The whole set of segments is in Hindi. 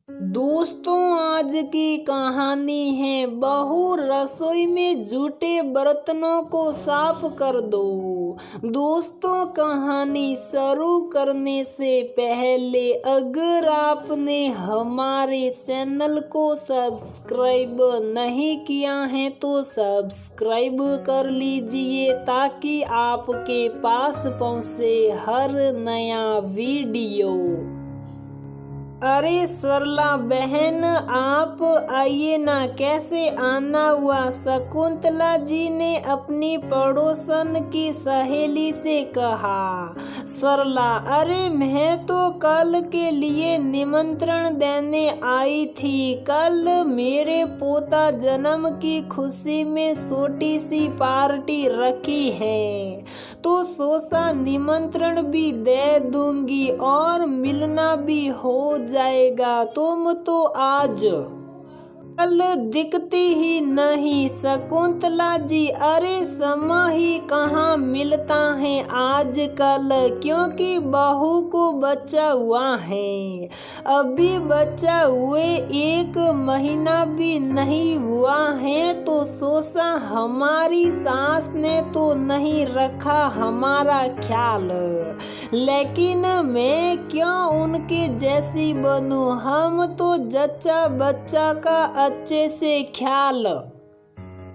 दोस्तों, आज की कहानी है बहू रसोई में जूठे बर्तनों को साफ कर दो। दोस्तों, कहानी शुरू करने से पहले अगर आपने हमारे चैनल को सब्सक्राइब नहीं किया है तो सब्सक्राइब कर लीजिए ताकि आपके पास पहुंचे हर नया वीडियो। अरे सरला बहन, आप आइए ना, कैसे आना हुआ? शकुंतला जी ने अपनी पड़ोसन की सहेली से कहा। सरला, अरे मैं तो कल के लिए निमंत्रण देने आई थी। कल मेरे पोता जन्म की खुशी में छोटी सी पार्टी रखी है, तो सोचा निमंत्रण भी दे दूंगी और मिलना भी हो जाएगा। तुम तो आज कल दिखती ही नहीं। शकुंतला जी, अरे समय ही कहाँ मिलता है आजकल, क्योंकि बहू को बच्चा हुआ है। अभी बच्चा हुए 1 महीना भी नहीं हुआ है, तो सोचा हमारी सास ने तो नहीं रखा हमारा ख्याल, लेकिन मैं क्यों उनके जैसी बनूं? हम तो जच्चा बच्चा का अच्छे से ख्याल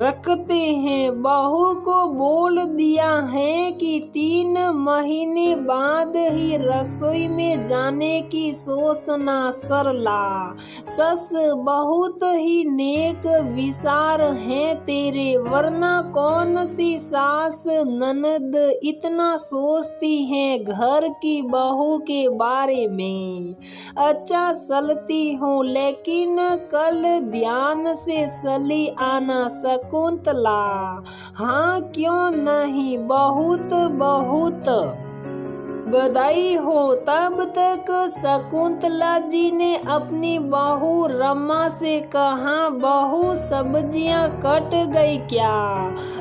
रखते हैं। बहू को बोल दिया है कि 3 महीने बाद ही रसोई में जाने की सोचना। सरला, सस बहुत ही नेक विचार हैं तेरे, वरना कौन सी सास ननद इतना सोचती है घर की बहू के बारे में। अच्छा चलती हूँ, लेकिन कल ध्यान से चली आना शकुंतला। हाँ, क्यों नहीं, बहुत बहुत बधाई हो। तब तक शकुंतला जी ने अपनी बहू रमा से कहा, बहू सब्जियां कट गई क्या?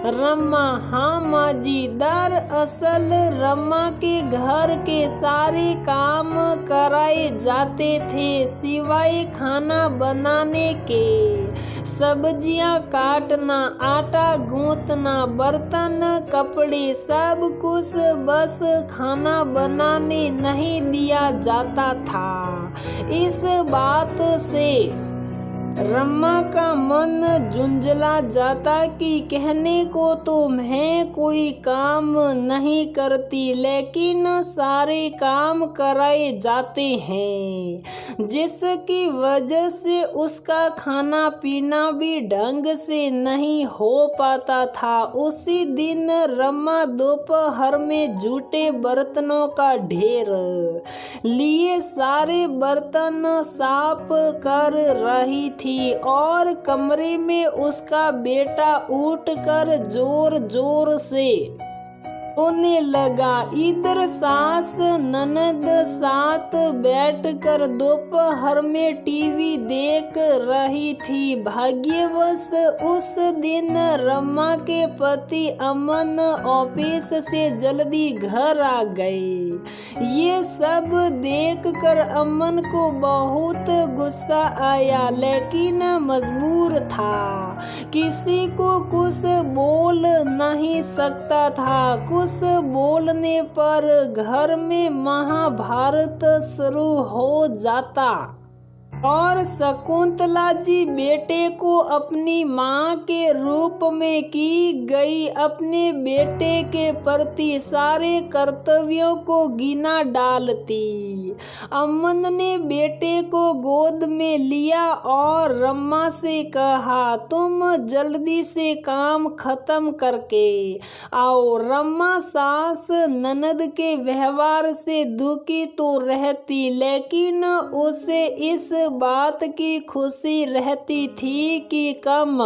रमा, हाँ माँ जी। दरअसल रमा के घर के सारे काम कराए जाते थे सिवाय खाना बनाने के। सब्जियां काटना, आटा गूंथना, बर्तन कपड़े सब कुछ, बस खाना बनाने नहीं दिया जाता था। इस बात से रमा का मन झुंझला जाता कि कहने को तो मैं कोई काम नहीं करती, लेकिन सारे काम कराए जाते हैं, जिसकी वजह से उसका खाना पीना भी ढंग से नहीं हो पाता था। उसी दिन रमा दोपहर में जूठे बर्तनों का ढेर लिए सारे बर्तन साफ कर रही थी और कमरे में उसका बेटा उठकर जोर जोर से रोने लगा। इधर सास ननद साथ बैठकर दोपहर में टीवी देख रही थी। भाग्यवश उस दिन रमा के पति अमन ऑफिस से जल्दी घर आ गए। ये सब देखकर अमन को बहुत गुस्सा आया, लेकिन मजबूर था, किसी को कुछ बोल नहीं सकता था। कुछ बोलने पर घर में महाभारत शुरू हो जाता और शकुंतला जी बेटे को अपनी माँ के रूप में की गई अपने बेटे के प्रति सारे कर्तव्यों को गिना डालती। अमन ने बेटे को गोद में लिया और रमा से कहा, तुम जल्दी से काम खत्म करके आओ। रमा सास ननद के व्यवहार से दुखी तो रहती, लेकिन उसे इस बात की खुशी रहती थी कि कम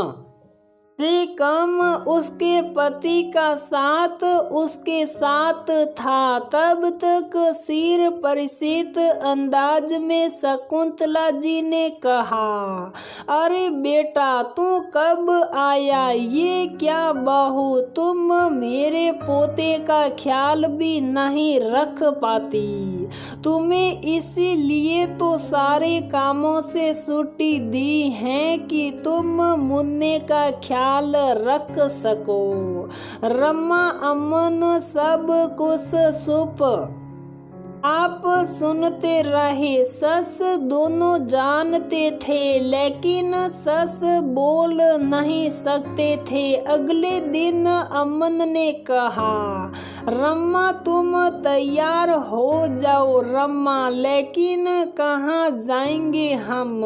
से कम उसके पति का साथ उसके साथ था। तब तक सिर परिचित अंदाज में शकुंतला जी ने कहा, अरे बेटा, तू कब आया? ये क्या बहू, तुम मेरे पोते का ख्याल भी नहीं रख पाती। तुम्हें इसीलिए तो सारे कामों से छुट्टी दी है कि तुम मुन्ने का ख्याल रख सको। रमा अमन सब कुछ सुप आप सुनते रहे। सस दोनों जानते थे लेकिन सस बोल नहीं सकते थे। अगले दिन अमन ने कहा, रमा तुम तैयार हो जाओ। रमा, लेकिन कहाँ जाएंगे हम?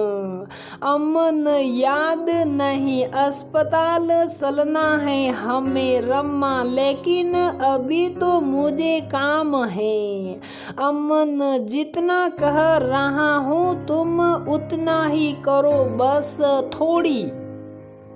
अमन, याद नहीं, अस्पताल चलना है हमें। रमा, लेकिन अभी तो मुझे काम है। अमन, जितना कह रहा हूँ तुम उतना ही करो, बस थोड़ी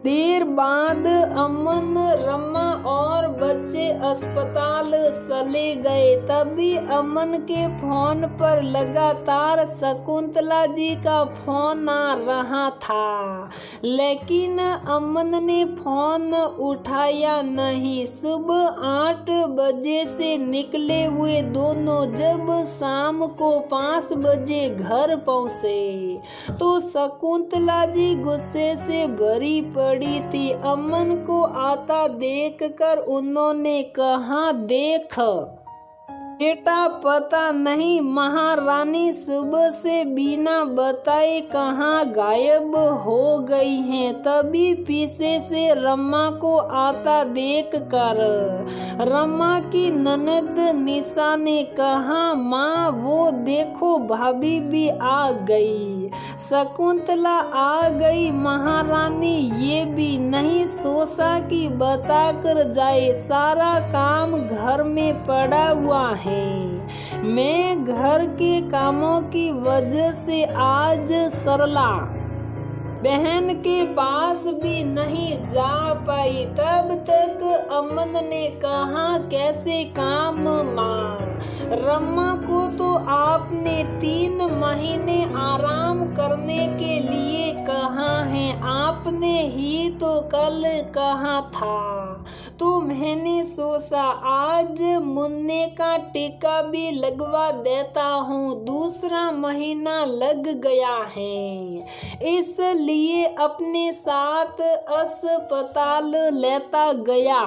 देर बाद अमन, रमा और बच्चे अस्पताल चले गए। तभी अमन के फोन पर लगातार शकुंतला जी का फोन आ रहा था, लेकिन अमन ने फोन उठाया नहीं। सुबह 8 बजे से निकले हुए दोनों जब शाम को 5 बजे घर पहुँचे तो शकुंतला जी गुस्से से भरी पड़ी थी। अमन को आता देखकर उन्होंने कहा, देख बेटा, पता नहीं महारानी सुबह से बिना बताए कहाँ गायब हो गई हैं। तभी पीछे से रमा को आता देख कर रमा की ननद निशा ने कहा, माँ वो देखो भाभी भी आ गई। शकुंतला आ गई महारानी, ये भी नहीं सोचा कि बताकर जाए। सारा काम घर में पड़ा हुआ है। मैं घर के कामों की वजह से आज सरला बहन के पास भी नहीं जा पाई। तब तक अमन ने कहा, कैसे काम माँ? रमा को तो आपने 3 महीने आराम करने के लिए कहा है। आपने ही तो कल कहा था। तो मैंने सोचा आज मुन्ने का टीका भी लगवा देता हूँ। दूसरा महीना लग गया है, इसलिए अपने साथ अस्पताल लेता गया।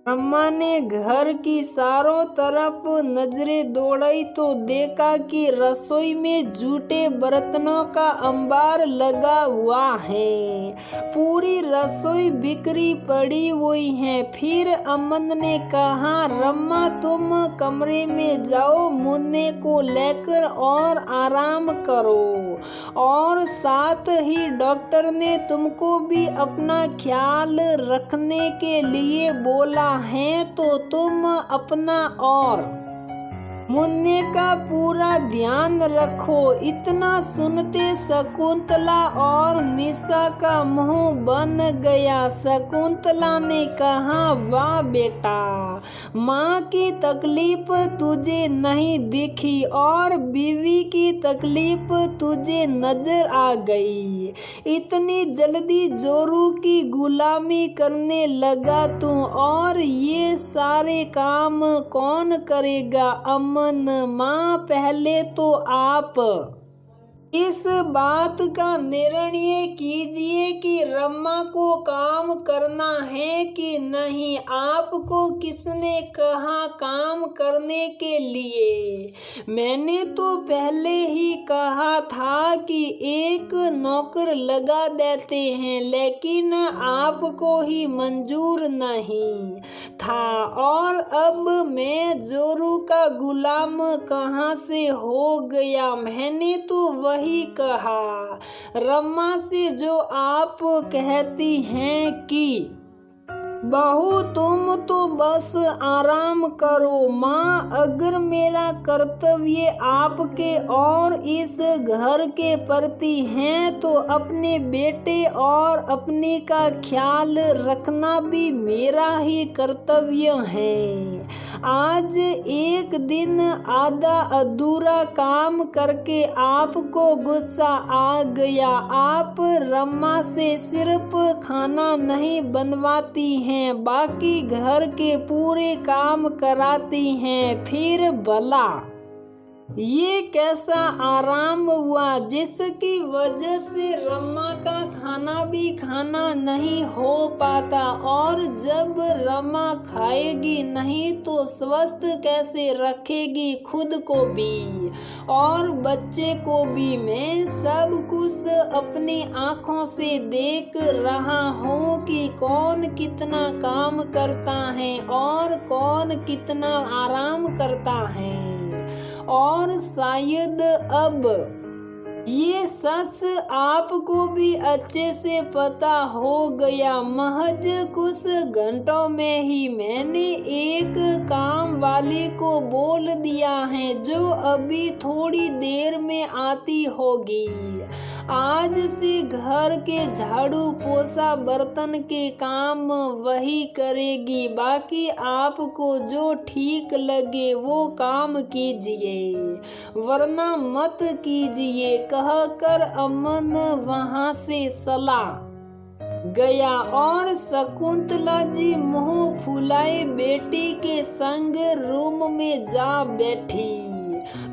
रमा ने घर की चारों तरफ नजरें दौड़ाई तो देखा कि रसोई में जूठे बर्तनों का अंबार लगा हुआ है। पूरी रसोई बिखरी पड़ी हुई है। फिर अमन ने कहा, रमा तुम कमरे में जाओ, मुन्ने को लेकर और आराम करो। और साथ ही डॉक्टर ने तुमको भी अपना ख्याल रखने के लिए बोला है, तो तुम अपना और मुन्ने का पूरा ध्यान रखो। इतना सुनते शकुंतला और निशा का मुंह बन गया। शकुंतला ने कहा, वाह बेटा, माँ की तकलीफ तुझे नहीं दिखी और बीवी की तकलीफ तुझे नजर आ गई। इतनी जल्दी जोरू की गुलामी करने लगा तू, और ये सारे काम कौन करेगा? अमन, माँ पहले तो आप इस बात का निर्णय कीजिए कि रमा को काम करना है कि नहीं। आपको किसने कहा काम करने के लिए? मैंने तो पहले ही कहा था कि एक नौकर लगा देते हैं, लेकिन आपको ही मंजूर नहीं था। और अब मैं जोरू का गुलाम कहाँ से हो गया? मैंने तो वही कहा रमा से जो आप कहती हैं कि बहू तुम तो बस आराम करो। माँ, अगर मेरा कर्तव्य आपके और इस घर के प्रति है तो अपने बेटे और अपने का ख्याल रखना भी मेरा ही कर्तव्य है। आज एक दिन आधा अधूरा काम करके आपको गुस्सा आ गया। आप रमा से सिर्फ खाना नहीं बनवाती हैं, बाकी घर के पूरे काम कराती हैं। फिर भला ये कैसा आराम हुआ जिसकी वजह से रमा का खाना भी खाना नहीं हो पाता, और जब रमा खाएगी नहीं तो स्वस्थ कैसे रखेगी खुद को भी और बच्चे को भी। मैं सब कुछ अपनी आँखों से देख रहा हूँ कि कौन कितना काम करता है और कौन कितना आराम करता है, और शायद अब ये सच आपको भी अच्छे से पता हो गया। महज कुछ घंटों में ही मैंने एक काम वाली को बोल दिया है जो अभी थोड़ी देर में आती होगी। आज से घर के झाड़ू पोछा बर्तन के काम वही करेगी, बाकी आपको जो ठीक लगे वो काम कीजिए वरना मत कीजिए, कहकर अमन वहां से चला गया। और शकुंतला जी मुंह फुलाए बेटी के संग रूम में जा बैठी।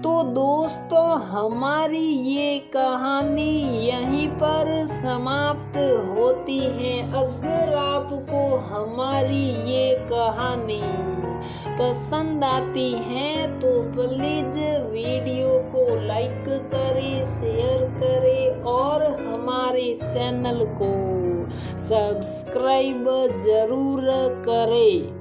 तो दोस्तों, हमारी ये कहानी यहीं पर समाप्त होती है। अगर आपको हमारी ये कहानी पसंद आती है तो प्लीज वीडियो को लाइक करें, शेयर करें और हमारे चैनल को सब्सक्राइब जरूर करें।